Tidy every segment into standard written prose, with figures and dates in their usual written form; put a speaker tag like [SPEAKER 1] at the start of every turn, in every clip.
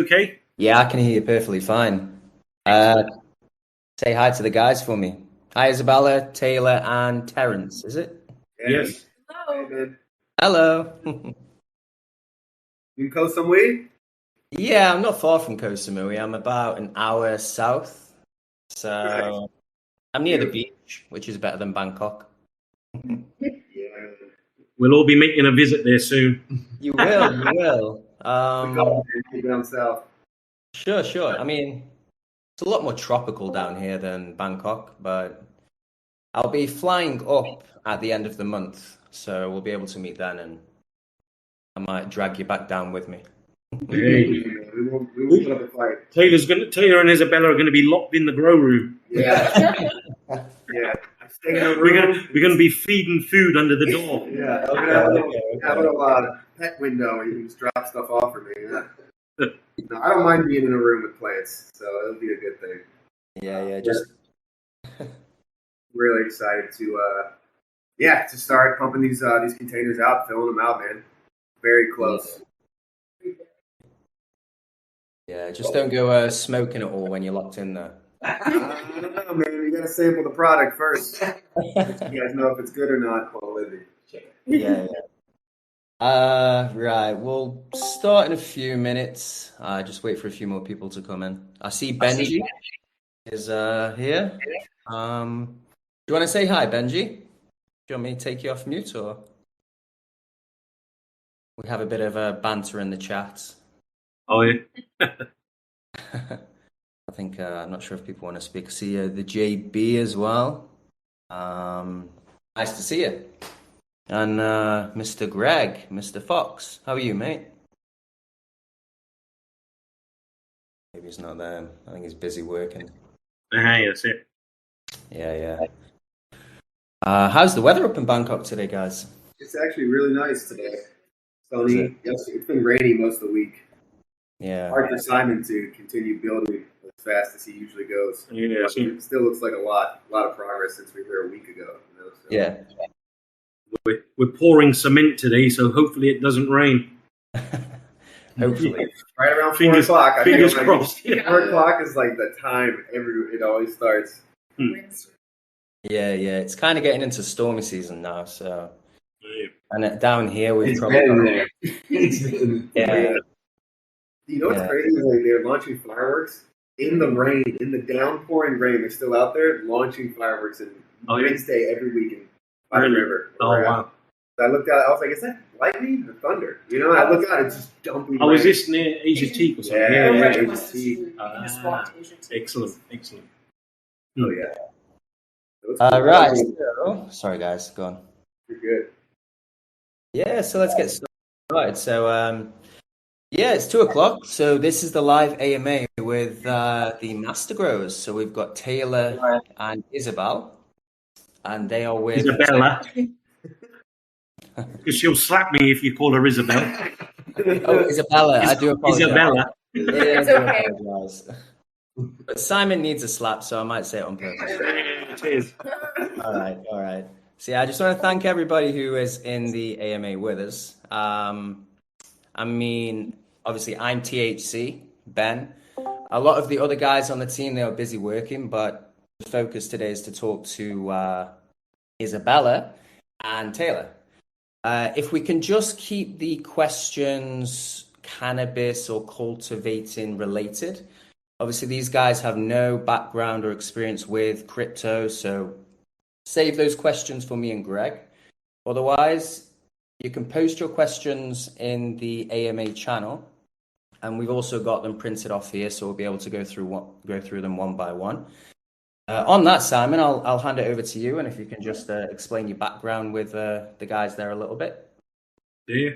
[SPEAKER 1] okay?
[SPEAKER 2] Yeah, I can hear you perfectly fine. Say hi to the guys for me. Hi, Isabella, Taylor, and Terence, is it?
[SPEAKER 1] Yes.
[SPEAKER 3] Hello.
[SPEAKER 4] Hey, man.
[SPEAKER 2] Hello.
[SPEAKER 4] You in Koh Samui?
[SPEAKER 2] Yeah, I'm not far from Koh Samui. I'm about an hour south. So
[SPEAKER 4] Nice.
[SPEAKER 2] I'm near the beach, which is better than Bangkok.
[SPEAKER 4] Yeah.
[SPEAKER 1] We'll all be making a visit there soon.
[SPEAKER 2] You will, you will.
[SPEAKER 4] Down south.
[SPEAKER 2] Sure. I mean, it's a lot more tropical down here than Bangkok, but I'll be flying up at the end of the month, so we'll be able to meet then, and I might drag you back down with me.
[SPEAKER 1] Hey.
[SPEAKER 4] We won't put up a fight.
[SPEAKER 1] Taylor and Isabella are going to be locked in the grow room.
[SPEAKER 4] Yeah. Yeah. Stay in a
[SPEAKER 1] We're
[SPEAKER 4] room.
[SPEAKER 1] going to be feeding food under the door.
[SPEAKER 4] Yeah. I'm gonna have a little pet window where you can just drop stuff off for me. No, I don't mind being in a room with plants, so it'll be a good thing.
[SPEAKER 2] Yeah, just
[SPEAKER 4] Really excited to start pumping these containers out, filling them out, man. Very close.
[SPEAKER 2] yeah, just don't go smoking it all when you're locked in there.
[SPEAKER 4] I don't know, man. You gotta sample the product first. You guys know if it's good or not. Quality.
[SPEAKER 2] Yeah. Right, we'll start in a few minutes. Just wait for a few more people to come in. I see Benji is here. Do you want to say hi, Benji? Do you want me to take you off mute, or we have a bit of a banter in the chat?
[SPEAKER 1] Oh, yeah.
[SPEAKER 2] I think I'm not sure if people want to speak. I see the JB as well. Nice to see you. And Mr. Greg, Mr. Fox, how are you, mate? Maybe he's not there. I think he's busy working.
[SPEAKER 1] Hey, that's it.
[SPEAKER 2] Yeah. How's the weather up in Bangkok today, guys?
[SPEAKER 4] It's actually really nice today. Sunny. Yes, it's been rainy most of the week.
[SPEAKER 2] Yeah.
[SPEAKER 4] Hard for Simon to continue building as fast as he usually goes.
[SPEAKER 1] Yeah,
[SPEAKER 4] It still looks like a lot of progress since we were here a week ago. You know, so.
[SPEAKER 2] Yeah.
[SPEAKER 1] We're pouring cement today, so hopefully it doesn't rain.
[SPEAKER 2] Hopefully.
[SPEAKER 4] Right around 4 o'clock. I
[SPEAKER 1] Fingers
[SPEAKER 4] feel like
[SPEAKER 1] crossed.
[SPEAKER 4] 4 o'clock is like the time it always starts.
[SPEAKER 2] Yeah. It's kind of getting into stormy season now, so.
[SPEAKER 1] Yeah.
[SPEAKER 2] And down here we've probably
[SPEAKER 4] there.
[SPEAKER 2] yeah.
[SPEAKER 4] You know what's crazy is like they're launching fireworks in the rain, in the downpouring rain. They're still out there launching fireworks in Wednesday every week by the river.
[SPEAKER 1] Oh, wow.
[SPEAKER 4] I looked out. I was like, "Is that lightning or thunder?" You know, I look out. It's just dumping.
[SPEAKER 1] Oh, is this near Asia Teak or something?
[SPEAKER 4] Yeah,
[SPEAKER 3] Asia
[SPEAKER 4] Teak.
[SPEAKER 1] Excellent.
[SPEAKER 4] Oh yeah.
[SPEAKER 2] Right. So, sorry, guys. Go on.
[SPEAKER 4] You're good.
[SPEAKER 2] Yeah. So let's get started. So it's 2 o'clock. So this is the live AMA with the Master Growers. So we've got Taylor and Isabel, and they are with
[SPEAKER 1] Isabella. Because she'll slap me if you call her Isabel.
[SPEAKER 2] Oh, Isabella. I do apologize.
[SPEAKER 1] Isabella.
[SPEAKER 3] It's okay.
[SPEAKER 2] Apologize. But Simon needs a slap, so I might say it on purpose.
[SPEAKER 1] Cheers.
[SPEAKER 2] All right. So yeah, I just want to thank everybody who is in the AMA with us. I mean, obviously, I'm THC, Ben. A lot of the other guys on the team, they are busy working, but the focus today is to talk to Isabella and Taylor. If we can just keep the questions cannabis or cultivating related. Obviously, these guys have no background or experience with crypto, so save those questions for me and Greg. Otherwise, you can post your questions in the AMA channel, and we've also got them printed off here, so we'll be able to go through them one by one. On that, Simon, I'll hand it over to you, and if you can just explain your background with the guys there a little bit.
[SPEAKER 1] Yeah.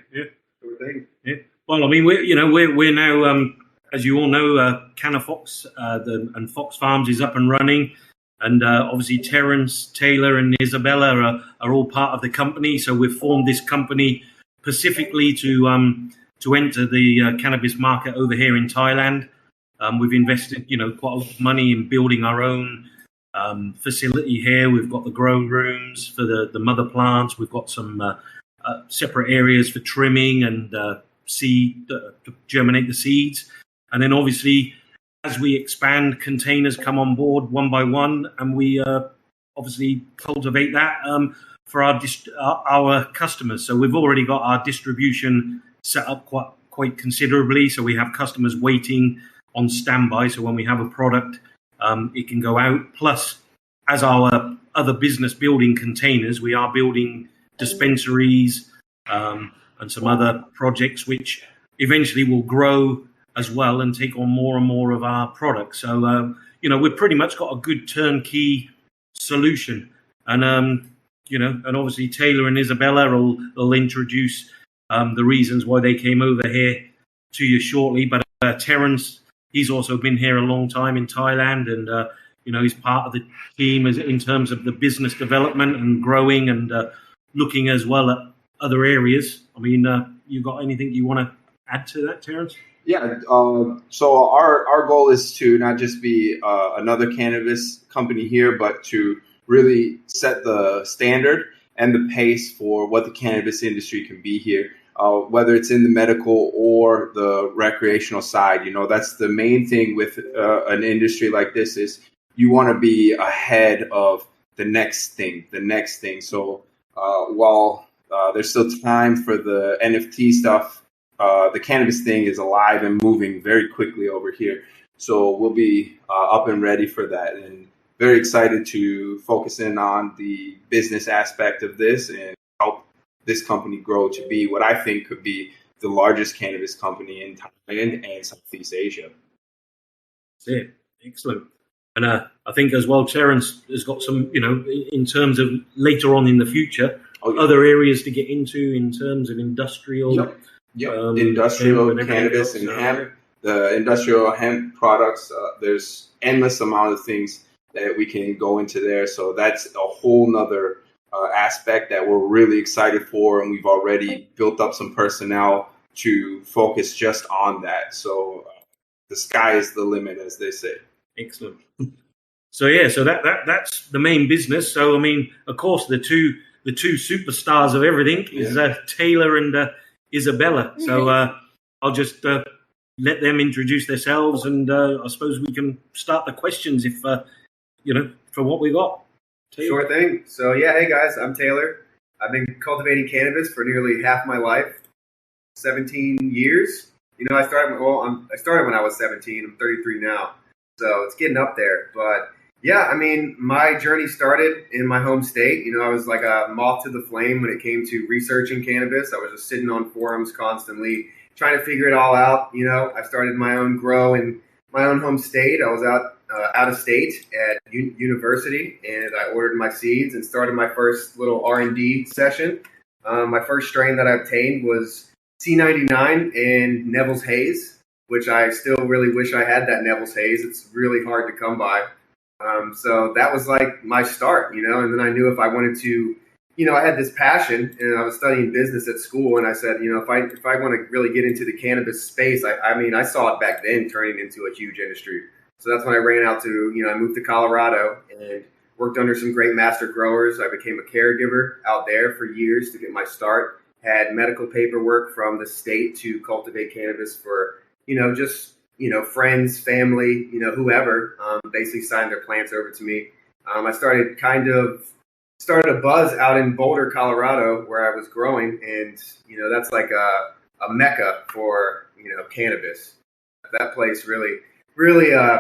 [SPEAKER 1] Yeah. Well, I mean, we're now, as you all know, Canna Fox and Fox Farms is up and running, and obviously Terence, Taylor, and Isabella are all part of the company. So we've formed this company specifically to enter the cannabis market over here in Thailand. We've invested, quite a lot of money in building our own facility here. We've got the grow rooms for the mother plants. We've got some separate areas for trimming and seed to germinate the seeds. And then obviously, as we expand, containers come on board one by one, and we obviously cultivate that for our customers. So we've already got our distribution set up quite considerably. So we have customers waiting on standby. So when we have a product, it can go out. Plus, as our other business building containers, we are building dispensaries and some other projects which eventually will grow as well and take on more and more of our products. So, we've pretty much got a good turnkey solution. And, and obviously Taylor and Isabella will introduce the reasons why they came over here to you shortly. But Terence, he's also been here a long time in Thailand, and he's part of the team in terms of the business development and growing and looking as well at other areas. I mean, you got anything you want to add to that, Terence?
[SPEAKER 3] Yeah. So our goal is to not just be another cannabis company here, but to really set the standard and the pace for what the cannabis industry can be here. Whether it's in the medical or the recreational side, that's the main thing with an industry like this is you want to be ahead of the next thing. So while there's still time for the NFT stuff, the cannabis thing is alive and moving very quickly over here. So we'll be up and ready for that, and very excited to focus in on the business aspect of this and help this company grow to be what I think could be the largest cannabis company in Thailand and Southeast Asia.
[SPEAKER 1] That's it. Excellent. And I think as well, Terence has got some, in terms of later on in the future, other areas to get into in terms of industrial.
[SPEAKER 3] Yep. Industrial cannabis and hemp. The industrial hemp products, there's endless amount of things that we can go into there. So that's a whole nother aspect that we're really excited for, and we've already built up some personnel to focus just on that. So the sky is the limit, as they say.
[SPEAKER 1] Excellent. So that's the main business. So I mean, of course, the two superstars of everything is Taylor and Isabella. So I'll just let them introduce themselves, and I suppose we can start the questions if for what we got.
[SPEAKER 4] Taylor. Sure thing. So hey guys, I'm Taylor. I've been cultivating cannabis for nearly half my life, 17 years. I started when I was 17. I'm 33 now, so it's getting up there. But my journey started in my home state. I was like a moth to the flame when it came to researching cannabis. I was just sitting on forums constantly trying to figure it all out. I started my own grow in my own home state. I was out of state at university, and I ordered my seeds and started my first little R&D session. My first strain that I obtained was C99 and Neville's Haze, which I still really wish I had that Neville's Haze. It's really hard to come by. So that was like my start, and then I knew if I wanted to, I had this passion, and I was studying business at school, and I said, if I want to really get into the cannabis space, I saw it back then turning into a huge industry. So that's when I ran out to, I moved to Colorado and worked under some great master growers. I became a caregiver out there for years to get my start, had medical paperwork from the state to cultivate cannabis for, friends, family, whoever, basically signed their plants over to me. I started a buzz out in Boulder, Colorado, where I was growing. And, that's like a mecca for, cannabis. That place really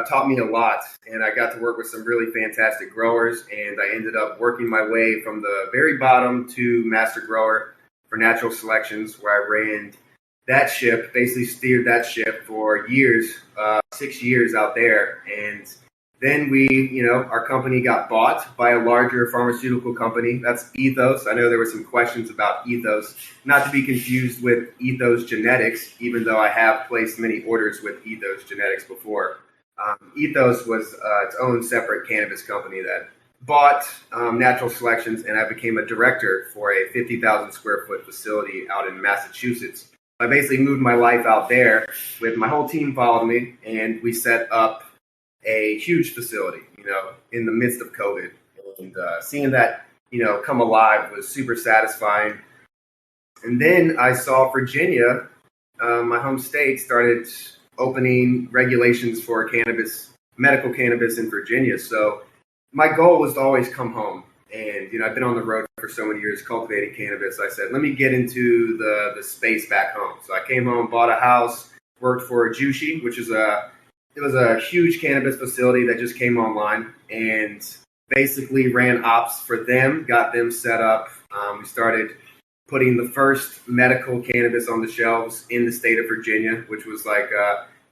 [SPEAKER 4] taught me a lot. And I got to work with some really fantastic growers. And I ended up working my way from the very bottom to master grower for Natural Selections, where I ran that ship, basically steered that ship for years, 6 years out there. And then our company got bought by a larger pharmaceutical company. That's Ethos. I know there were some questions about Ethos, not to be confused with Ethos Genetics, even though I have placed many orders with Ethos Genetics before. Ethos was its own separate cannabis company that bought Natural Selections, and I became a director for a 50,000 square foot facility out in Massachusetts. I basically moved my life out there with my whole team followed me, and we set up a huge facility, in the midst of COVID. And seeing that, come alive was super satisfying. And then I saw Virginia, my home state, started opening regulations for cannabis, medical cannabis in Virginia. So my goal was to always come home. And, I've been on the road for so many years cultivating cannabis. I said, let me get into the space back home. So I came home, bought a house, worked for Jushi, which is it was a huge cannabis facility that just came online, and basically ran ops for them, got them set up. We started putting the first medical cannabis on the shelves in the state of Virginia, which was like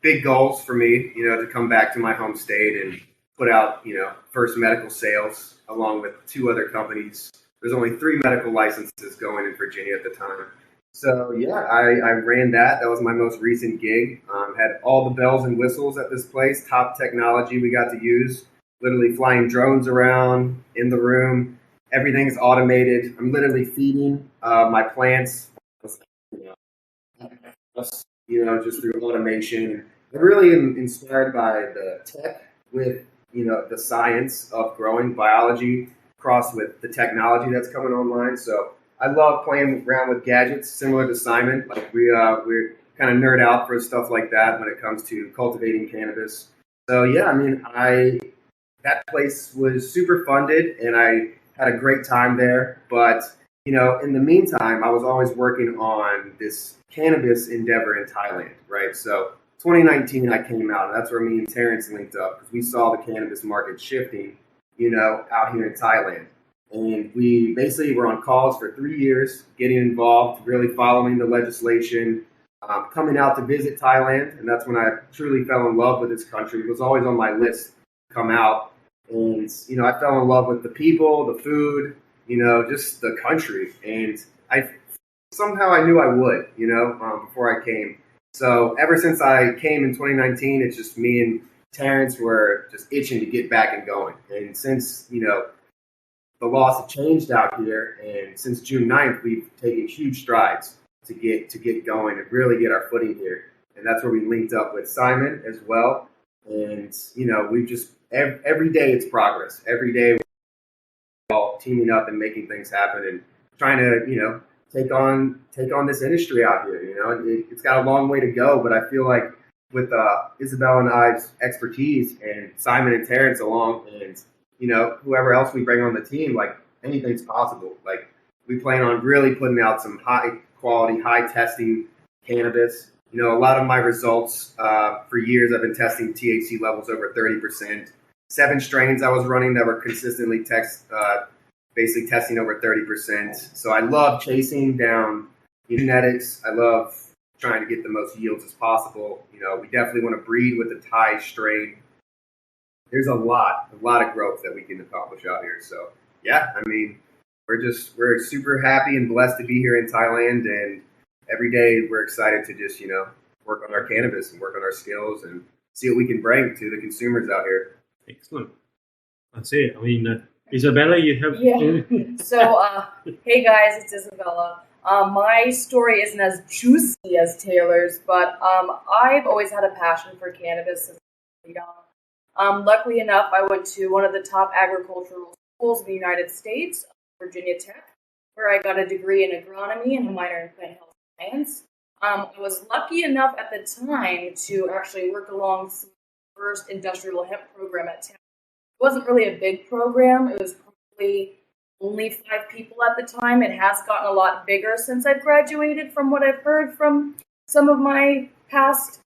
[SPEAKER 4] big goals for me, to come back to my home state and put out, first medical sales along with 2 other companies. There's only 3 medical licenses going in Virginia at the time. So yeah, I ran that. That was my most recent gig. Had all the bells and whistles at this place, top technology we got to use, literally flying drones around in the room. Everything's automated. I'm literally feeding my plants, just through automation. I'm really inspired by the tech with, the science of growing biology crossed with the technology that's coming online. So I love playing around with gadgets, similar to Simon. Like we're kind of nerd out for stuff like that when it comes to cultivating cannabis. So yeah, that place was super funded, and I had a great time there. But in the meantime, I was always working on this cannabis endeavor in Thailand, right? So 2019, I came out, and that's where me and Terrence linked up because we saw the cannabis market shifting, out here in Thailand. And we basically were on calls for 3 years, getting involved, really following the legislation, coming out to visit Thailand. And that's when I truly fell in love with this country. It was always on my list to come out. And, I fell in love with the people, the food, just the country. And somehow I knew I would, before I came. So ever since I came in 2019, it's just me and Terrence were just itching to get back and going. And since, the laws have changed out here, and since June 9th, we've taken huge strides to get going and really get our footing here. And that's where we linked up with Simon as well. And, we just, every day it's progress. Every day we're all teaming up and making things happen and trying to, take on this industry out here. It's got a long way to go, but I feel like with Isabel and I's expertise and Simon and Terrence along, and whoever else we bring on the team, like anything's possible. Like we plan on really putting out some high quality, high testing cannabis. A lot of my results for years, I've been testing THC levels over 30%. 7 strains I was running that were consistently basically testing over 30%. So I love chasing down genetics. I love trying to get the most yields as possible. We definitely want to breed with the Thai strain. There's a lot of growth that we can accomplish out here. So yeah, we're super happy and blessed to be here in Thailand, and every day we're excited to just, work on our cannabis and work on our skills and see what we can bring to the consumers out here.
[SPEAKER 1] Excellent. That's it. Isabella, you have...
[SPEAKER 5] Yeah. So, hey guys, it's Isabella. My story isn't as juicy as Taylor's, but I've always had a passion for cannabis since I was young. Luckily enough, I went to one of the top agricultural schools in the United States, Virginia Tech, where I got a degree in agronomy and a minor in plant health science. I was lucky enough at the time to actually work along the first industrial hemp program at Tech. It wasn't really a big program. It was probably only 5 people at the time. It has gotten a lot bigger since I've graduated, from what I've heard from some of my past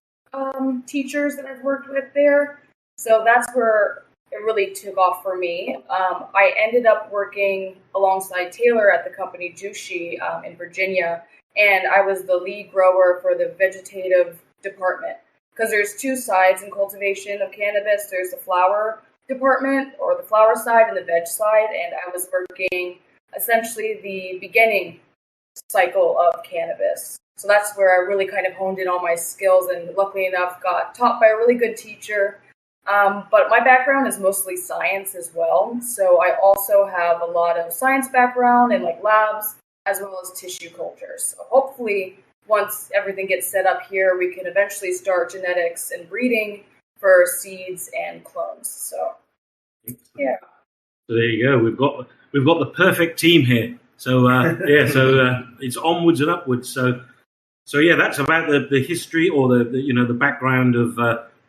[SPEAKER 5] teachers that I've worked with there. So that's where it really took off for me. I ended up working alongside Taylor at the company Jushi in Virginia, and I was the lead grower for the vegetative department. Because there's 2 sides in cultivation of cannabis. There's the flower department, or the flower side, and the veg side, and I was working essentially the beginning cycle of cannabis. So that's where I really kind of honed in all my skills, and luckily enough got taught by a really good teacher. But my background is mostly science as well, so I also have a lot of science background in like labs as well as tissue cultures. So hopefully once everything gets set up here, we can eventually start genetics and breeding for seeds and clones. So, yeah.
[SPEAKER 1] So there you go. We've got the perfect team here. So it's onwards and upwards. So So yeah, that's about the history or the background of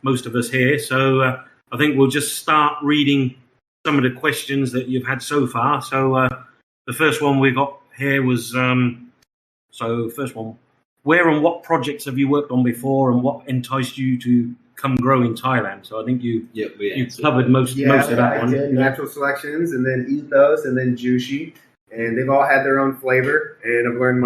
[SPEAKER 1] most of us here. So I think we'll just start reading some of the questions that you've had so far. So the first one we got here was first one, where and what projects have you worked on before, and what enticed you to come grow in Thailand? So I think you covered most of that
[SPEAKER 4] I
[SPEAKER 1] one.
[SPEAKER 4] did Natural Selections, and then Ethos, and then Jushi, and they've all had their own flavor. And I've learned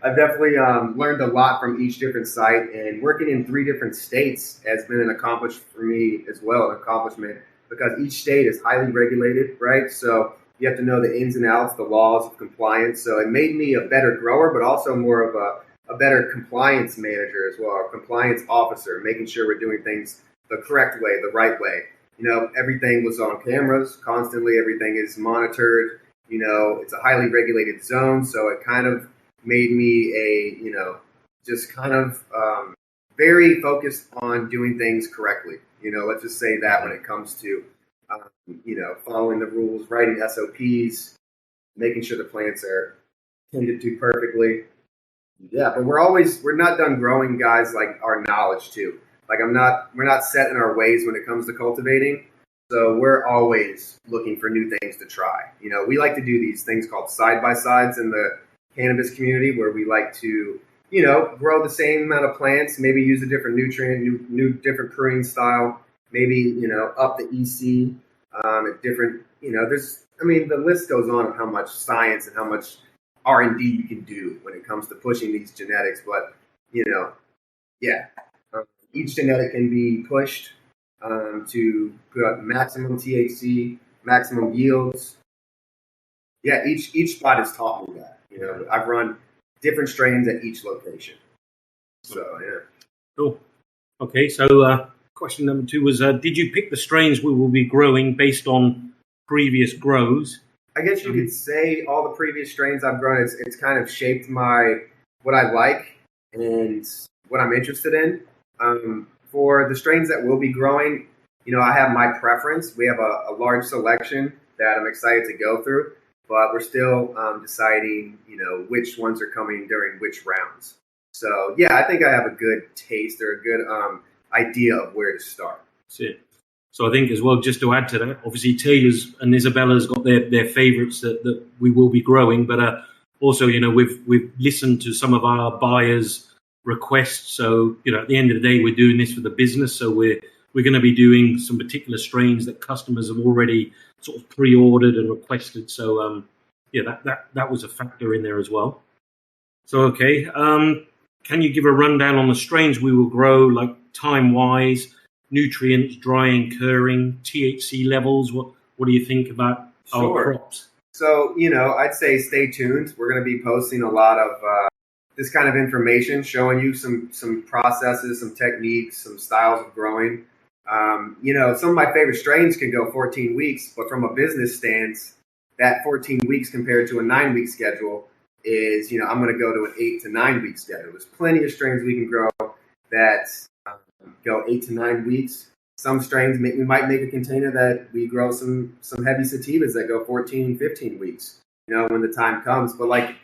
[SPEAKER 4] I've definitely learned a lot from each different site. And working in 3 different states has been an accomplishment for me as well, an accomplishment, because each state is highly regulated, right? So you have to know the ins and outs, the laws of compliance. So it made me a better grower, but also more of a better compliance manager as well, a compliance officer, making sure we're doing things the correct way, the right way. Everything was on cameras constantly. Everything is monitored. It's a highly regulated zone. So it kind of made me just kind of very focused on doing things correctly. Let's just say that when it comes to following the rules, writing SOPs, making sure the plants are tended to perfectly. Yeah, but we're not done growing, guys. Like our knowledge too. Like we're not set in our ways when it comes to cultivating. So we're always looking for new things to try. We like to do these things called side-by-sides in the cannabis community, where we like to, grow the same amount of plants, maybe use a different nutrient, new different pruning style, maybe, up the EC, at different, the list goes on of how much science and how much R&D you can do when it comes to pushing these genetics. But, each genetic can be pushed to put up maximum THC, maximum yields. Yeah, each spot has taught me that. I've run different strains at each location. So, yeah.
[SPEAKER 1] Cool. Okay, so question number 2 was, did you pick the strains we will be growing based on previous grows?
[SPEAKER 4] I guess you could say all the previous strains I've grown, it's kind of shaped what I like and what I'm interested in. For the strains that we'll be growing, I have my preference. We have a large selection that I'm excited to go through, but we're still deciding, which ones are coming during which rounds. So, yeah, I think I have a good taste or a good idea of where to start.
[SPEAKER 1] That's it. So I think as well, just to add to that, obviously Taylor's and Isabella's got their favourites that we will be growing, but also, we've listened to some of our buyers' requests. So, at the end of the day, we're doing this for the business. So we're going to be doing some particular strains that customers have already sort of pre-ordered and requested. So, that was a factor in there as well. So, okay. Can you give a rundown on the strains we will grow, like time-wise, nutrients, drying, curing, THC levels? What do you think about our crops?
[SPEAKER 4] So, I'd say stay tuned. We're going to be posting a lot of this kind of information, showing you some processes, some techniques, some styles of growing. Some of my favorite strains can go 14 weeks, but from a business stance, that 14 weeks compared to a 9-week schedule is, I'm going to go to an 8 to 9 week schedule. There's plenty of strains we can grow that go 8 to 9 weeks. Some strains, we might make a container that we grow some heavy sativas that go 14, 15 weeks, when the time comes. But like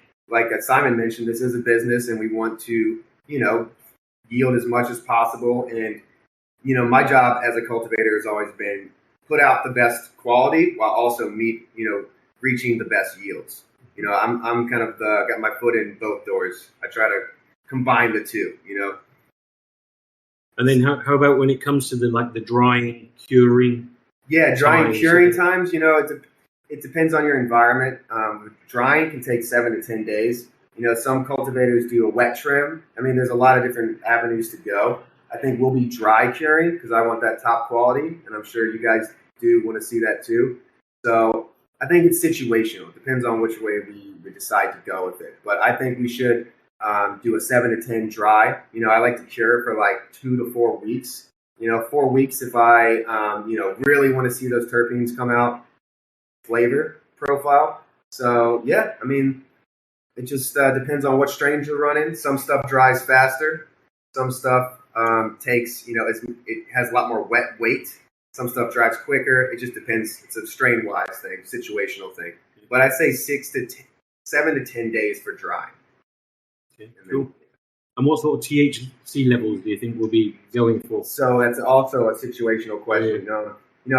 [SPEAKER 4] Simon mentioned, this is a business and we want to, yield as much as possible. And, my job as a cultivator has always been put out the best quality while also reaching the best yields. I'm kind of got my foot in both doors. I try to combine the two,
[SPEAKER 1] And then how about when it comes to the drying, curing?
[SPEAKER 4] Yeah, drying, curing times, it depends on your environment. Drying can take 7 to 10 days. Some cultivators do a wet trim. There's a lot of different avenues to go. I think we'll be dry curing because I want that top quality, and I'm sure you guys do want to see that too. So I think it's situational. It depends on which way we decide to go with it. But I think we should do a 7 to 10 dry. I like to cure for like 2 to 4 weeks. 4 weeks if I, really want to see those terpenes come out, flavor profile. So, yeah, it just depends on what strains you're running. Some stuff dries faster. Some stuff takes, it has a lot more wet weight. Some stuff dries quicker. It just depends. It's a strain-wise thing, situational thing. But I'd say 7 to 10 days for drying.
[SPEAKER 1] Okay, cool. And what sort of THC levels do you think we'll be going for?
[SPEAKER 4] So that's also a situational question. I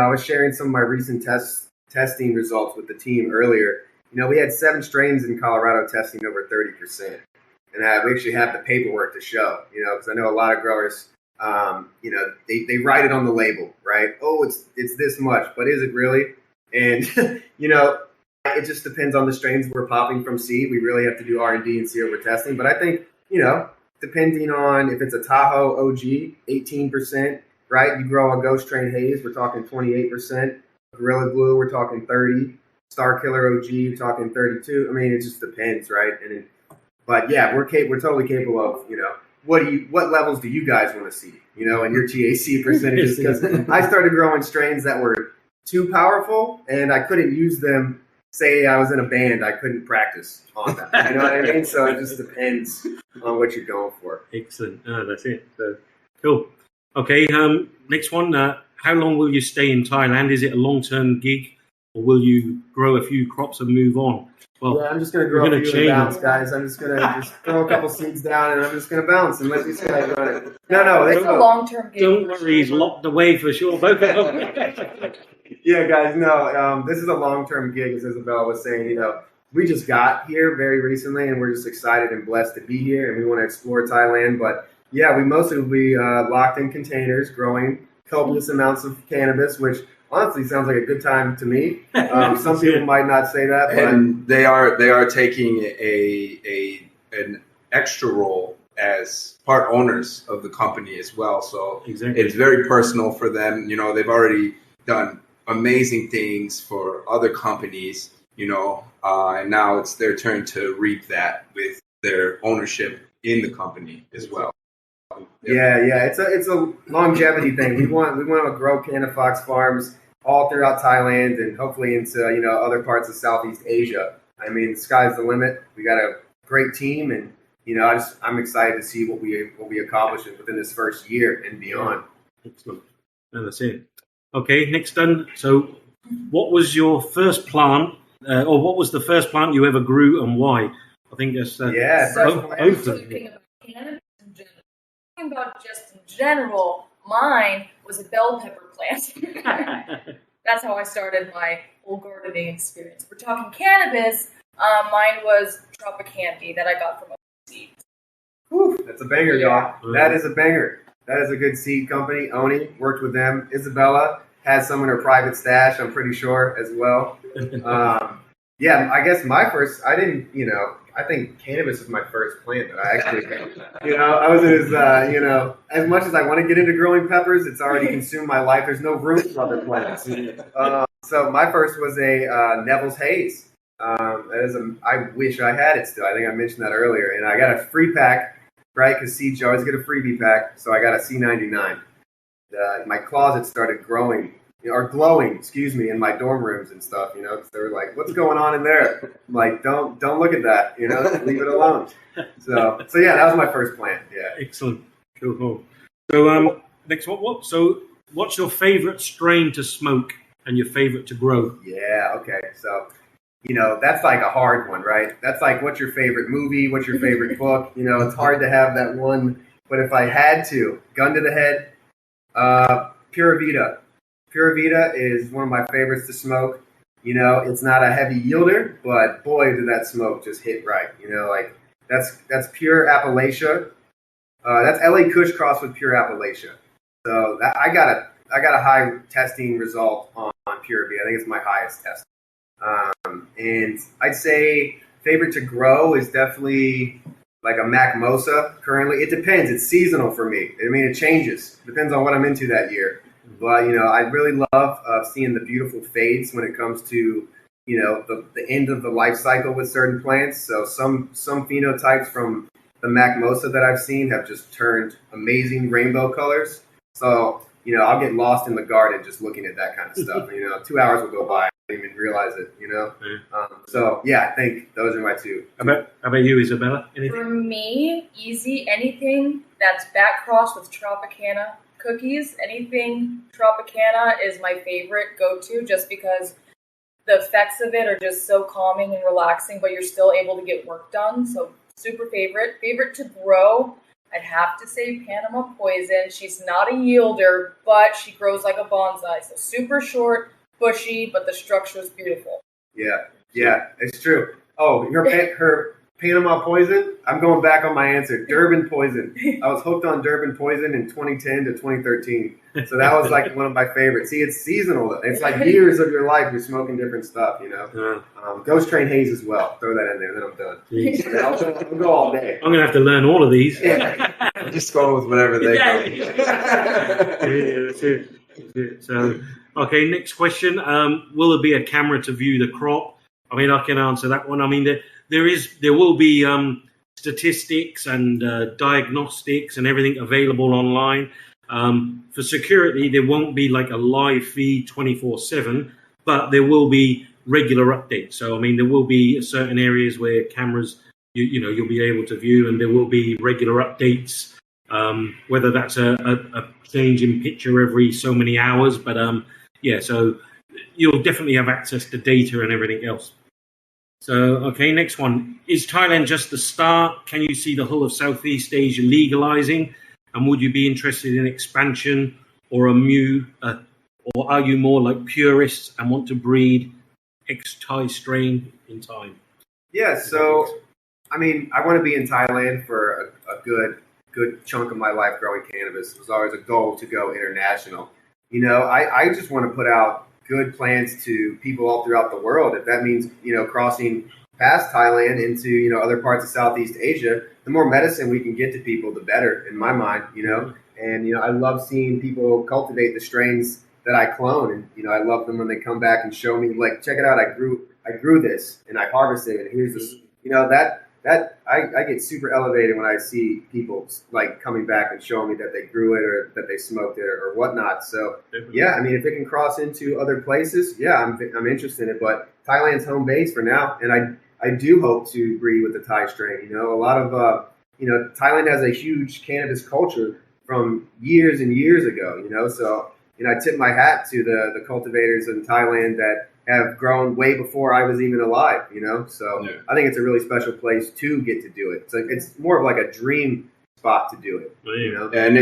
[SPEAKER 4] was sharing some of my recent testing results with the team earlier. We had 7 strains in Colorado testing over 30%. And we actually have the paperwork to show, because I know a lot of growers, they write it on the label, right? Oh, it's this much, but is it really? And, it just depends on the strains we're popping from seed. We really have to do R&D and see what we're testing. But I think, depending on if it's a Tahoe OG, 18%, right? You grow a Ghost Train Haze, we're talking 28%. Gorilla Glue, we're talking 30. Star Killer OG, we're talking 32. I mean, it just depends, right? But yeah, we're totally capable of, what levels do you guys want to see, and your THC percentages? Because I started growing strains that were too powerful, and I couldn't use them. Say I was in a band, I couldn't practice on them. You know what I mean? So it just depends on what you're going for.
[SPEAKER 1] Excellent. That's it. So, cool. Okay. Next one. How long will you stay in Thailand? Is it a long-term gig, or will you grow a few crops and move on? Well,
[SPEAKER 4] yeah, I'm just going to grow a few and bounce, guys. I'm just going to throw a couple seeds down, and I'm just going to bounce and let these guys run it. No,
[SPEAKER 5] it's a long-term gig.
[SPEAKER 1] Don't worry, he's locked away for sure. Both of them.
[SPEAKER 4] Yeah, guys, no, this is a long-term gig, as Isabella was saying. We just got here very recently, and we're just excited and blessed to be here, and we want to explore Thailand. But yeah, we mostly will be locked in containers, growing copious amounts of cannabis, which honestly sounds like a good time to me. Some people might not say that, but
[SPEAKER 3] and they are taking an extra role as part owners of the company as well. So
[SPEAKER 1] exactly.
[SPEAKER 3] It's very personal for them. They've already done amazing things for other companies, and now it's their turn to reap that with their ownership in the company as well.
[SPEAKER 4] Yeah, it's a longevity thing. We want to grow Canafox farms all throughout Thailand and hopefully into other parts of Southeast Asia. I mean, the sky's the limit. We got a great team, and I'm excited to see what we accomplish within this first year and beyond.
[SPEAKER 1] Excellent. That's it. Okay, next done. So, what was your first plant, or what was the first plant you ever grew, and why? I think that's
[SPEAKER 5] talking about just in general, mine was a bell pepper plant. That's how I started my whole gardening experience. We're talking cannabis. Mine was Tropicana that I got from seed.
[SPEAKER 4] Whew, that's a banger, y'all. That is a banger. That is a good seed company. Oni worked with them. Isabella has some in her private stash, I'm pretty sure, as well. Yeah, I guess my first, I think cannabis was my first plant that I actually, I was as much as I want to get into growing peppers, it's already consumed my life. There's no room for other plants. So my first was a Neville's Haze. I wish I had it still. I think I mentioned that earlier. And I got a free pack, right? Because seeds, you always get a freebie pack. So I got a C99. My closet started glowing, in my dorm rooms and stuff, because they were like, what's going on in there? I'm like, don't look at that, leave it alone. So yeah, that was my first plant. Yeah.
[SPEAKER 1] Excellent. Cool. So, next one, what's your favorite strain to smoke and your favorite to grow?
[SPEAKER 4] Yeah. Okay. So, that's like a hard one, right? That's like, what's your favorite movie? What's your favorite book? It's hard to have that one, but if I had to, gun to the head, Pura Vida. Pura Vida is one of my favorites to smoke. It's not a heavy yielder, but boy, did that smoke just hit right. That's pure Appalachia. That's LA Kush crossed with pure Appalachia. So I got a high testing result on Pura Vida. I think it's my highest test. And I'd say favorite to grow is definitely like a Mac Mosa currently. It depends. It's seasonal for me. I mean, it changes. It depends on what I'm into that year. But, I really love seeing the beautiful fades when it comes to, the end of the life cycle with certain plants. So some phenotypes from the Mac Mosa that I've seen have just turned amazing rainbow colors. So, I'll get lost in the garden just looking at that kind of stuff. 2 hours will go by. I didn't even realize it, So, yeah, I think those are my two.
[SPEAKER 1] How about you, Isabella? Anything?
[SPEAKER 5] For me, easy. Anything that's back crossed with Tropicana cookies. Anything Tropicana is my favorite go-to just because the effects of it are just so calming and relaxing, but you're still able to get work done. So super favorite. Favorite to grow. I'd have to say Panama Poison. She's not a yielder, but she grows like a bonsai. So super short, bushy, but the structure is beautiful.
[SPEAKER 4] Yeah, it's true. Oh, her Panama Poison. I'm going back on my answer. Durban Poison. I was hooked on Durban Poison in 2010 to 2013. So that was like one of my favorites. See, it's seasonal. It's like years of your life you're smoking different stuff, you know. Ghost Train Haze as well. Throw that in there, then I'm done. I'll go all day.
[SPEAKER 1] I'm going to have to learn all of these.
[SPEAKER 3] I'm just going with whatever they
[SPEAKER 1] Yeah, that's it. So, okay, next question. Will there be a camera to view the crop? I mean, I can answer that one. I mean, there will be statistics and diagnostics and everything available online. For security, there won't be like a live feed 24/7, but there will be regular updates. So, I mean, there will be certain areas where cameras, you'll be able to view, and there will be regular updates. Whether that's a change in picture every so many hours, but yeah, so you'll definitely have access to data and everything else. So, okay, next one. Is Thailand just the start? Can you see the whole of Southeast Asia legalizing? And would you be interested in expansion, or or are you more like purists and want to breed ex-Thai strain in time?
[SPEAKER 4] Yeah, so I mean, I want to be in Thailand for a good chunk of my life growing cannabis. It was always a goal to go international. You know, I just want to put out good plans to people all throughout the world. If that means, crossing past Thailand into, other parts of Southeast Asia, the more medicine we can get to people, the better, in my mind, And, I love seeing people cultivate the strains that I clone. And, I love them when they come back and show me, like, check it out, I grew this and I harvested it. Here's this, that I get super elevated when I see people like coming back and showing me that they grew it or that they smoked it or whatnot. So yeah, I mean, if it can cross into other places, yeah, I'm interested in it. But Thailand's home base for now, and I do hope to breed with the Thai strain. A lot of Thailand has a huge cannabis culture from years and years ago. So I tip my hat to the cultivators in Thailand that have grown way before I was even alive, So yeah. I think it's a really special place to get to do it. It's more of like a dream spot to do it,
[SPEAKER 3] And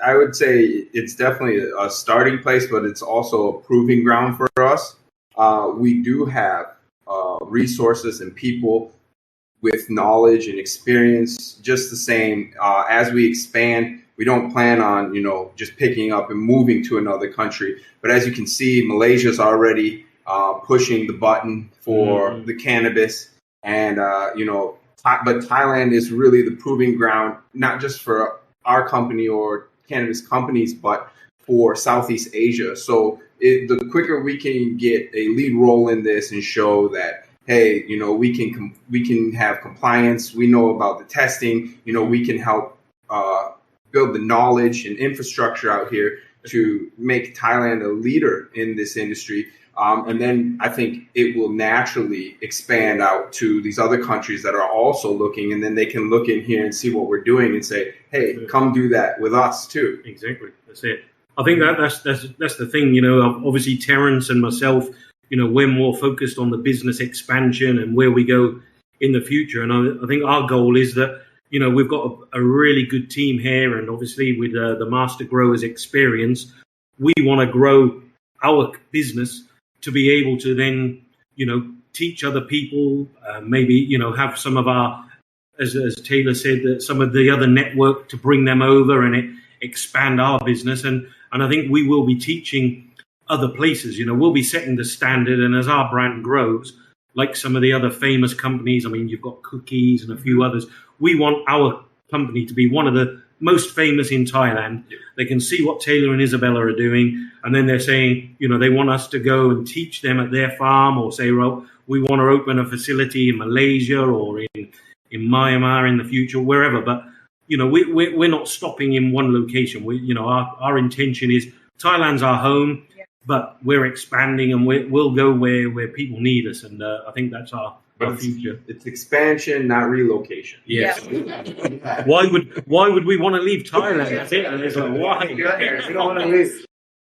[SPEAKER 3] I would say it's definitely a starting place, but it's also a proving ground for us. We do have resources and people with knowledge and experience. Just the same as we expand, we don't plan on just picking up and moving to another country. But as you can see, Malaysia's already pushing the button for the cannabis, and but Thailand is really the proving ground, not just for our company or cannabis companies, but for Southeast Asia. So the quicker we can get a lead role in this and show that, hey, we can have compliance, we know about the testing, we can help build the knowledge and infrastructure out here to make Thailand a leader in this industry. And then I think it will naturally expand out to these other countries that are also looking, and then they can look in here and see what we're doing and say, hey, come do that with us too.
[SPEAKER 1] Exactly. That's it. I think that's the thing, obviously Terrence and myself, we're more focused on the business expansion and where we go in the future. And I think our goal is that, we've got a really good team here, and obviously with the Master Growers experience, we want to grow our business to be able to then, teach other people, maybe, have some of our, as Taylor said, that some of the other network to bring them over and expand our business. And I think we will be teaching other places, we'll be setting the standard. And as our brand grows, like some of the other famous companies, I mean, you've got Cookies and a few others, we want our company to be one of the most famous in Thailand. They can see what Taylor and Isabella are doing, and then they're saying, they want us to go and teach them at their farm, or say, well, we want to open a facility in Malaysia or in Myanmar in the future, wherever. But we're not stopping in one location. Our intention is Thailand's our home, but we're expanding, and we'll go where people need us, and I think that's our future.
[SPEAKER 3] It's expansion, not relocation.
[SPEAKER 1] Yes. Yeah. Why would we want to leave Thailand? That's it. And it's like, why?
[SPEAKER 4] We don't want to leave.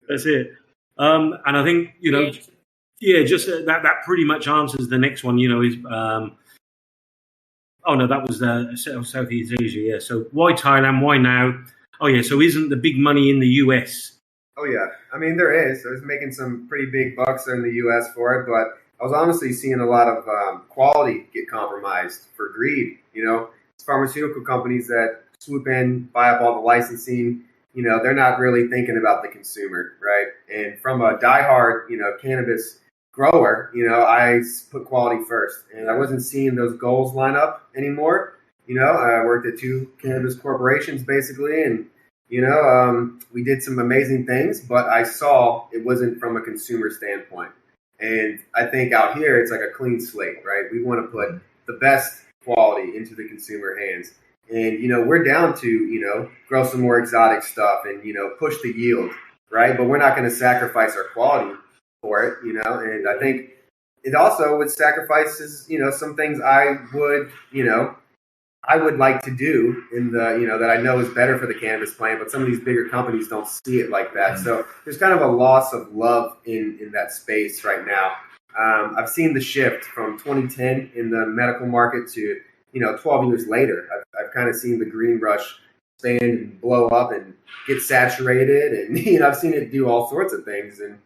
[SPEAKER 1] That's it. And I think just that pretty much answers the next one. Is Oh no, that was Southeast Asia. Yeah. So why Thailand? Why now? Oh yeah. So isn't the big money in the US?
[SPEAKER 4] Oh yeah, I mean there is. There's making some pretty big bucks in the U.S. for it, but I was honestly seeing a lot of quality get compromised for greed. You know, it's pharmaceutical companies that swoop in, buy up all the licensing. You know, they're not really thinking about the consumer, right? And from a diehard, cannabis grower, I put quality first, and I wasn't seeing those goals line up anymore. I worked at two cannabis corporations basically, and we did some amazing things, but I saw it wasn't from a consumer standpoint. And I think out here, it's like a clean slate, right? We want to put the best quality into the consumer hands. And, we're down to, grow some more exotic stuff and, push the yield, right? But we're not going to sacrifice our quality for it, and I think it also would sacrifices, some things I would like to do in the, that I know is better for the cannabis plant, but some of these bigger companies don't see it like that. So there's kind of a loss of love in that space right now. I've seen the shift from 2010 in the medical market to, 12 years later. I've kind of seen the green rush expand and blow up and get saturated. And, I've seen it do all sorts of things. And,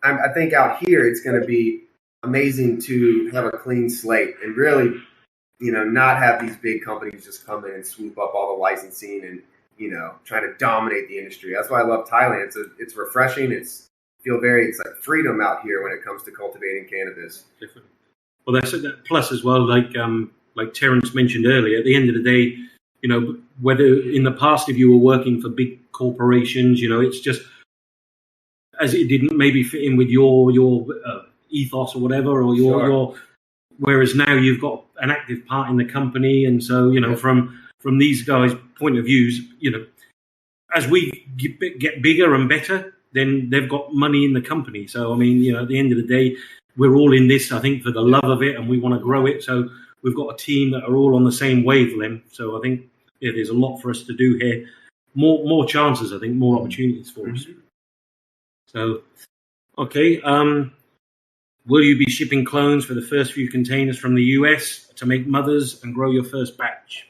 [SPEAKER 4] I think out here it's going to be amazing to have a clean slate and really not have these big companies just come in and swoop up all the licensing and, trying to dominate the industry. That's why I love Thailand. It's refreshing. It's like freedom out here when it comes to cultivating cannabis.
[SPEAKER 1] Definitely. Well, that's it. Plus as well, like Terence mentioned earlier, at the end of the day, whether in the past, if you were working for big corporations, it's just as it didn't maybe fit in with your ethos or whatever, or your whereas now you've got an active part in the company, and so from these guys' point of views, as we get bigger and better, then they've got money in the company. So I mean, at the end of the day, we're all in this, I think, for the love of it, and we want to grow it. So we've got a team that are all on the same wavelength. So I think there's a lot for us to do here. More chances, I think, more opportunities for us. So, okay. Will you be shipping clones for the first few containers from the US to make mothers and grow your first batch?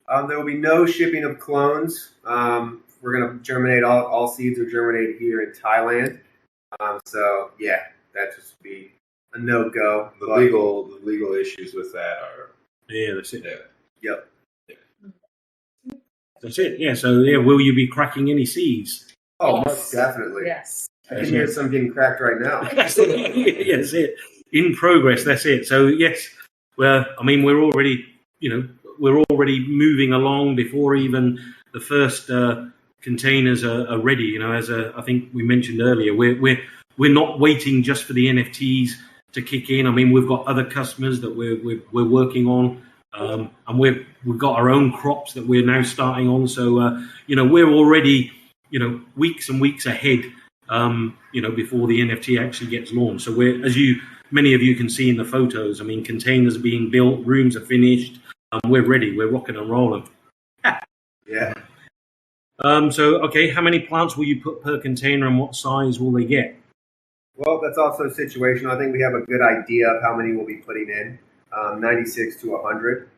[SPEAKER 4] There will be no shipping of clones. We're going to germinate, all seeds are germinated here in Thailand. So, yeah, that just would be a no-go.
[SPEAKER 3] The legal issues with that are...
[SPEAKER 1] Yeah, that's it.
[SPEAKER 3] Yeah.
[SPEAKER 4] Yep.
[SPEAKER 1] That's it. Yeah, so will you be cracking any seeds?
[SPEAKER 4] Oh,
[SPEAKER 5] Yes.
[SPEAKER 4] most definitely.
[SPEAKER 5] Yes.
[SPEAKER 4] I can hear some getting cracked right now.
[SPEAKER 1] Yes, it. In progress. That's it. So yes, well, I mean, we're already moving along before even the first containers are ready. As I think we mentioned earlier, we're not waiting just for the NFTs to kick in. I mean, we've got other customers that we're working on, and we've got our own crops that we're now starting on. So we're already weeks and weeks ahead. Before the NFT actually gets launched. So many of you can see in the photos, I mean, containers are being built, rooms are finished, we're ready, we're rocking and rolling.
[SPEAKER 4] Yeah.
[SPEAKER 1] So, okay, how many plants will you put per container and what size will they get?
[SPEAKER 4] Well, that's also situational. I think we have a good idea of how many we'll be putting in, 96 to 100.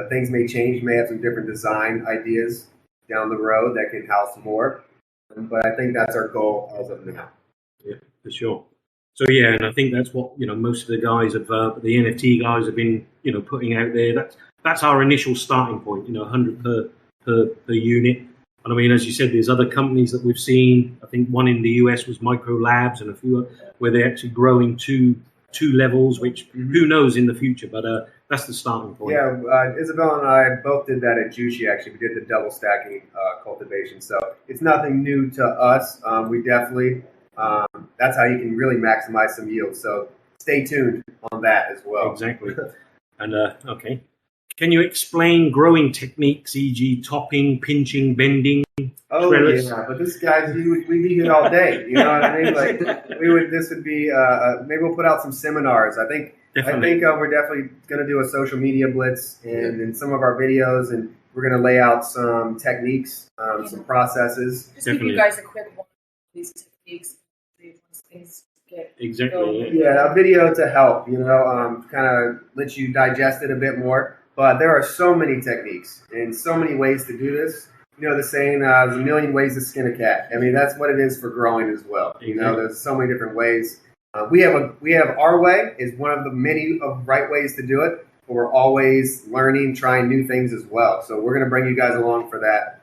[SPEAKER 4] Things may change, may have some different design ideas down the road that can house more. But I think that's our goal as of now.
[SPEAKER 1] Yeah, for sure. So yeah, and I think that's what most of the guys the NFT guys have been putting out there. That's our initial starting point. 100 per unit. And I mean, as you said, there's other companies that we've seen. I think one in the US was Micro Labs, and a few where they're actually growing two levels. Which who knows in the future, but that's the starting point.
[SPEAKER 4] Yeah, Isabel and I both did that at Jushi, actually. We did the double stacking cultivation. So it's nothing new to us. We definitely, that's how you can really maximize some yield. So stay tuned on that as well.
[SPEAKER 1] Exactly. And, okay. Can you explain growing techniques, e.g. topping, pinching, bending?
[SPEAKER 4] Oh,
[SPEAKER 1] trellis?
[SPEAKER 4] Yeah, but this guy, we'd be here all day. You know what I mean? Like, this would be, maybe we'll put out some seminars. I think we're definitely going to do a social media blitz and in some of our videos, and we're going to lay out some techniques, some processes.
[SPEAKER 5] Just give you guys a quick one of these techniques. Things get
[SPEAKER 1] Exactly.
[SPEAKER 5] going.
[SPEAKER 4] Yeah, a video to help, kind of let you digest it a bit more. But there are so many techniques and so many ways to do this. The saying, there's a million ways to skin a cat. I mean, that's what it is for growing as well. There's so many different ways. We have our way is one of the many of right ways to do it, but we're always learning, trying new things as well. So we're going to bring you guys along for that.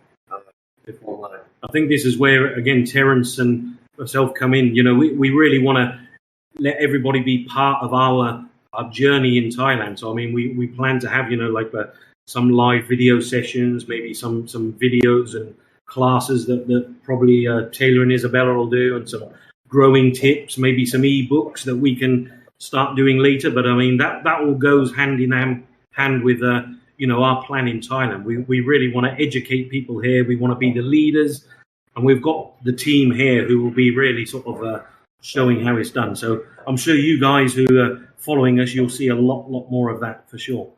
[SPEAKER 4] Online.
[SPEAKER 1] I think this is where, again, Terence and myself come in. We really want to let everybody be part of our journey in Thailand. So, I mean, we plan to have, some live video sessions, maybe some videos and classes that probably Taylor and Isabella will do, and some growing tips, maybe some e-books that we can start doing later. But, I mean, that all goes hand in hand with our plan in Thailand. We really want to educate people here. We want to be the leaders, and we've got the team here who will be really sort of showing how it's done. So I'm sure you guys who are following us, you'll see a lot more of that for sure.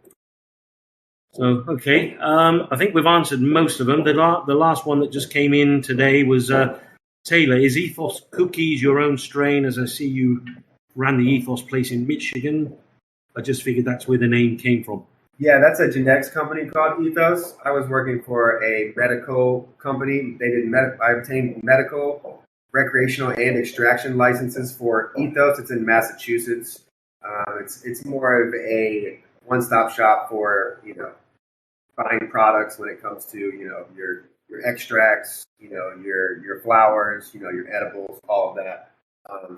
[SPEAKER 1] So, okay, I think we've answered most of them. The last one that just came in today was Taylor, is Ethos Cookies your own strain? As I see you ran the Ethos place in Michigan, I just figured that's where the name came from.
[SPEAKER 4] Yeah, that's a genetics company called Ethos. I was working for a medical company. I obtained medical, recreational, and extraction licenses for Ethos. It's in Massachusetts. It's more of a one-stop shop for fine products when it comes to your extracts, your flowers, your edibles, all of that.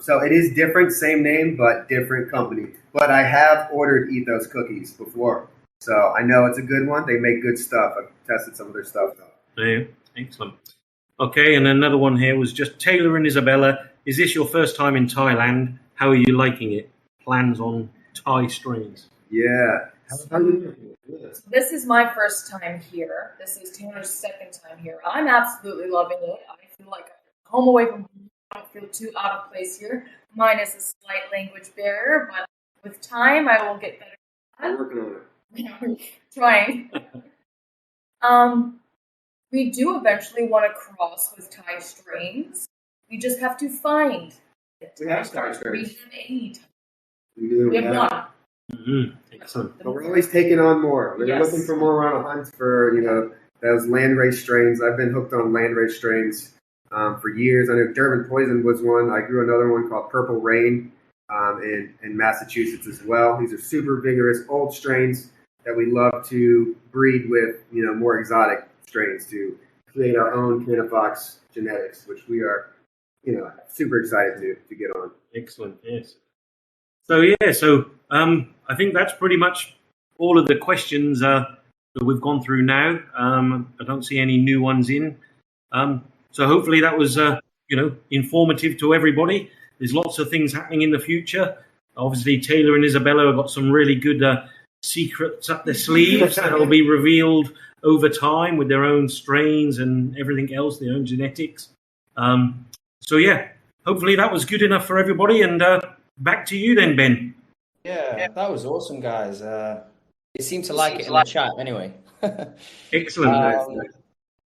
[SPEAKER 4] So it is different, same name, but different company. But I have ordered Ethos cookies before. So I know it's a good one. They make good stuff. I've tested some of their stuff, though.
[SPEAKER 1] Yeah, excellent. Okay, and another one here was just Taylor and Isabella. Is this your first time in Thailand? How are you liking it? Plans on Thai strains?
[SPEAKER 4] Yeah. How are you liking it?
[SPEAKER 5] This is my first time here. This is Taylor's second time here. I'm absolutely loving it. I feel like I'm home away from home. I don't feel too out of place here. Minus a slight language barrier, but with time I will get better.
[SPEAKER 4] I'm working on it.
[SPEAKER 5] Trying. We do eventually want to cross with Thai strains. We just have to find it.
[SPEAKER 4] We have Thai strains.
[SPEAKER 5] We have 8.
[SPEAKER 4] We do.
[SPEAKER 5] We have one.
[SPEAKER 1] Mm-hmm. Excellent.
[SPEAKER 4] But we're always taking on more. We're
[SPEAKER 5] Yes.
[SPEAKER 4] looking for more on a hunt for those landrace strains. I've been hooked on landrace strains for years. I know Durban Poison was one. I grew another one called Purple Rain in Massachusetts as well. These are super vigorous old strains that we love to breed with, more exotic strains to create our own Canafox genetics, which we are, super excited to get on.
[SPEAKER 1] Excellent. Yes. So I think that's pretty much all of the questions that we've gone through now. I don't see any new ones in. So hopefully that was informative to everybody. There's lots of things happening in the future. Obviously, Taylor and Isabella have got some really good secrets up their sleeves that will be revealed over time with their own strains and everything else, their own genetics. Hopefully that was good enough for everybody. And back to you then, Ben.
[SPEAKER 2] Yeah, that was awesome, guys. They seem to like it in the chat anyway.
[SPEAKER 1] Excellent.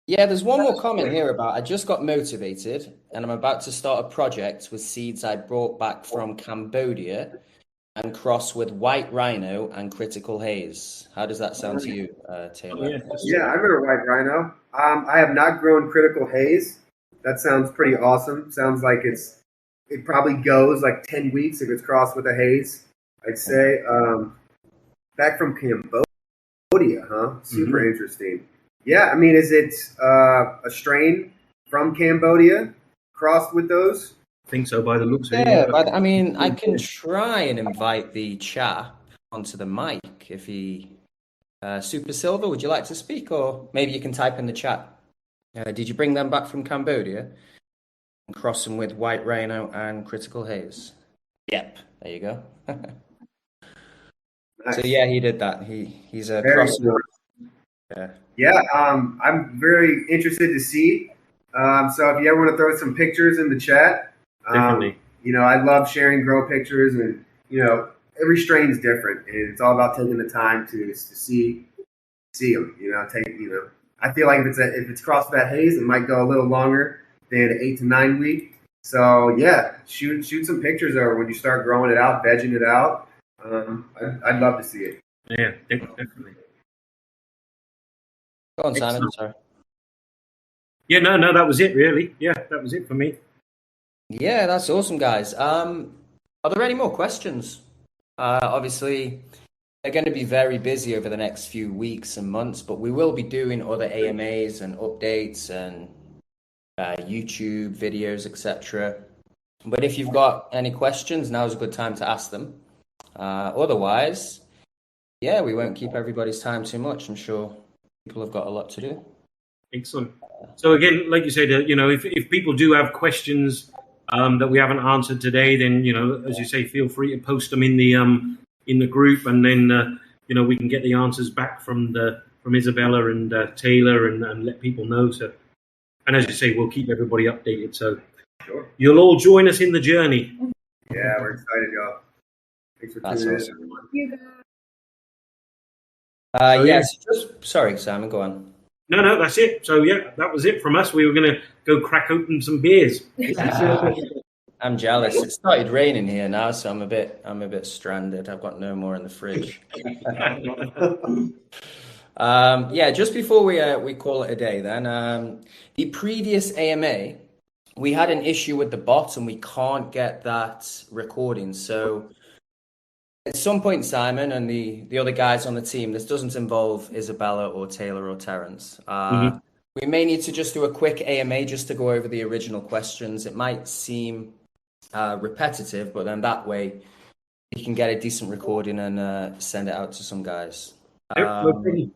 [SPEAKER 2] Yeah, there's one more comment here about I just got motivated and I'm about to start a project with seeds I brought back from Cambodia and cross with White Rhino and Critical Haze. How does that sound to you, Taylor?
[SPEAKER 4] Yeah, I remember White Rhino. I have not grown Critical Haze. That sounds pretty awesome. Sounds like it probably goes like 10 weeks if it's crossed with a haze, I'd say. Back from Cambodia, huh? Super interesting. Yeah, I mean, is it a strain from Cambodia crossed with those?
[SPEAKER 1] I think so by the looks of it.
[SPEAKER 2] Yeah, but I mean, I can try and invite the chap onto the mic if he... Super Silver, would you like to speak? Or maybe you can type in the chat. Did you bring them back from Cambodia and cross them with White Rhino and Critical Haze? Yep, there you go.
[SPEAKER 4] Nice.
[SPEAKER 2] So yeah, he did that. He's a
[SPEAKER 4] Very
[SPEAKER 2] cross.
[SPEAKER 4] cool. Yeah, I'm very interested to see. So if you ever want to throw some pictures in the chat,
[SPEAKER 1] Definitely.
[SPEAKER 4] I love sharing grow pictures, and every strain is different, and it's all about taking the time to see them. I feel like if it's crossed with that haze, it might go a little longer than 8 to 9 week. So yeah, shoot some pictures over when you start growing it out, vegging it out. I'd love to see it.
[SPEAKER 1] Yeah, definitely.
[SPEAKER 2] Go on, Simon.
[SPEAKER 1] Excellent.
[SPEAKER 2] Sorry.
[SPEAKER 1] Yeah, no, that was it really. Yeah, that was it for me.
[SPEAKER 2] Yeah, that's awesome, guys. Are there any more questions? Obviously, they're going to be very busy over the next few weeks and months, but we will be doing other AMAs and updates and YouTube videos, etc. But if you've got any questions, now's a good time to ask them. Otherwise, yeah, we won't keep everybody's time too much. I'm sure people have got a lot to do.
[SPEAKER 1] Excellent. So again, like you said, if people do have questions that we haven't answered today, then as you say, feel free to post them in the group, and then we can get the answers back from Isabella and Taylor and let people know. So, and as you say, we'll keep everybody updated. So
[SPEAKER 4] Sure.
[SPEAKER 1] you'll all join us in the journey.
[SPEAKER 4] Yeah, we're excited, y'all. Thanks for
[SPEAKER 2] That's
[SPEAKER 4] tuning in,
[SPEAKER 2] awesome.
[SPEAKER 4] everyone.
[SPEAKER 5] You guys.
[SPEAKER 2] Yes. Sorry, Simon. Go on.
[SPEAKER 1] No, that's it. So yeah, that was it from us. We were going to go crack open some beers.
[SPEAKER 2] I'm jealous. It started raining here now, so I'm a bit stranded. I've got no more in the fridge. Yeah, just before we call it a day, then the previous AMA, we had an issue with the bot and we can't get that recording. So at some point, Simon and the other guys on the team, this doesn't involve Isabella or Taylor or Terence. We may need to just do a quick AMA just to go over the original questions. It might seem repetitive, but then that way you can get a decent recording and send it out to some guys.
[SPEAKER 1] No problem.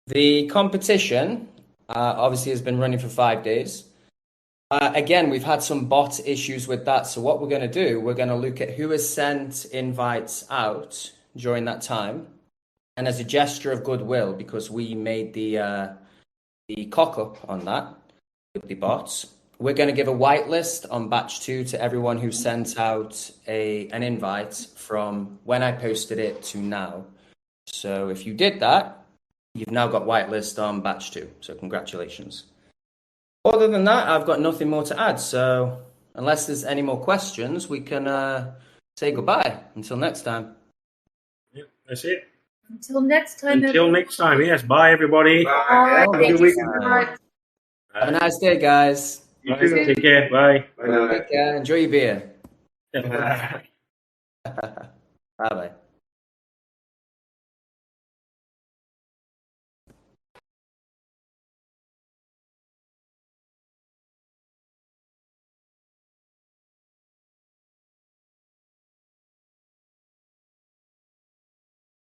[SPEAKER 2] The competition obviously has been running for 5 days. Again, we've had some bot issues with that. So what we're going to do, we're going to look at who has sent invites out during that time. And as a gesture of goodwill, because we made the cock up on that with the bots, we're going to give a whitelist on batch 2 to everyone who sent out an invite from when I posted it to now. So if you did that, you've now got whitelist on batch 2. So congratulations. Other than that, I've got nothing more to add. So unless there's any more questions, we can say goodbye. Until next time.
[SPEAKER 1] Yeah, that's it.
[SPEAKER 5] Until next time.
[SPEAKER 1] Until next time. Yes. Bye, everybody.
[SPEAKER 4] Bye.
[SPEAKER 5] Bye.
[SPEAKER 4] Have a
[SPEAKER 5] Thank
[SPEAKER 4] good
[SPEAKER 5] you
[SPEAKER 4] weekend.
[SPEAKER 5] so much.
[SPEAKER 2] Have a nice day, guys.
[SPEAKER 4] You
[SPEAKER 1] Bye.
[SPEAKER 4] too.
[SPEAKER 1] Take care. Bye.
[SPEAKER 4] Bye.
[SPEAKER 2] Take care. Enjoy your beer.
[SPEAKER 1] Bye.
[SPEAKER 2] Bye-bye.